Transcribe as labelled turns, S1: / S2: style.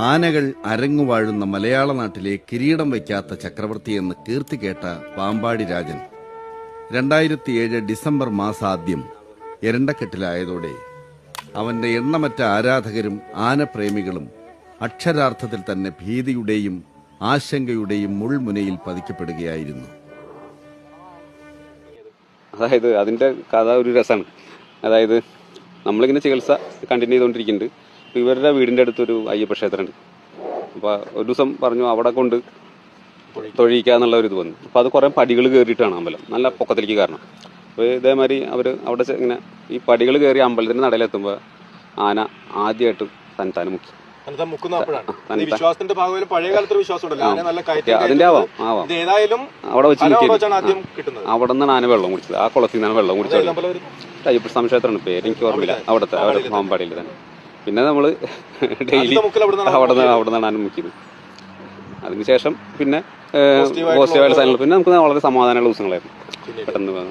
S1: ആനകൾ അരങ്ങുവാഴുന്ന മലയാള നാട്ടിലെ കിരീടം വയ്ക്കാത്ത ചക്രവർത്തിയെന്ന് കീർത്തി കേട്ട പാമ്പാടി രാജൻ 2007 ഡിസംബർ മാസാദ്യം എരണ്ടക്കെട്ടിലായതോടെ അവന്റെ എണ്ണമറ്റ ആരാധകരും ആനപ്രേമികളും അക്ഷരാർത്ഥത്തിൽ തന്നെ ഭീതിയുടെയും ആശങ്കയുടെയും മുൾമുനയിൽ പതിക്കപ്പെടുകയായിരുന്നു.
S2: അതായത് അതിൻ്റെ കഥ ഒരു രസമാണ്. അതായത് നമ്മളിങ്ങനെ ചികിത്സ കണ്ടിന്യൂ ചെയ്തുകൊണ്ടിരിക്കുന്നുണ്ട്. ഇവരുടെ വീടിൻ്റെ അടുത്തൊരു അയ്യപ്പ ക്ഷേത്രമുണ്ട്. അപ്പോൾ ഒരു ദിവസം പറഞ്ഞു അവിടെ കൊണ്ട് തൊഴിയിക്കുക എന്നുള്ള ഒരു ഇത് വന്നു. അപ്പോൾ അത് കുറേ പടികൾ കയറിയിട്ടാണ് അമ്പലം, നല്ല പൊക്കത്തിലേക്ക് കാരണം. അപ്പോൾ ഇതേമാതിരി അവർ അവിടെ ഇങ്ങനെ ഈ പടികൾ കയറി അമ്പലത്തിൻ്റെ നടയിലെത്തുമ്പോൾ ആന ആദ്യമായിട്ട് തന്നെത്താനെ മുക്കി. അതിന്റെ ആവാം അവിടെ വെച്ച് അവിടെ നിന്നാണ് ആന വെള്ളം കുടിച്ചത്. ആ കുളത്തിൽ നിന്നാണ് വെള്ളം കുടിച്ചത്. അയ്യപ്പ സ്വാമി ക്ഷേത്രമാണ്, പേര് എനിക്ക് ഓർമ്മയില്ല. അവിടുത്തെ പാമ്പാടിയിൽ തന്നെ. പിന്നെ നമ്മൾ ഡെയിലി അവിടെ നിന്നാണ് ആന മുക്കിയത്. അതിനുശേഷം പിന്നെ പോസിറ്റീവായ സാധനങ്ങൾ. പിന്നെ നമുക്ക് വളരെ സമാധാനമുള്ള ദിവസങ്ങളായിരുന്നു പെട്ടെന്ന്.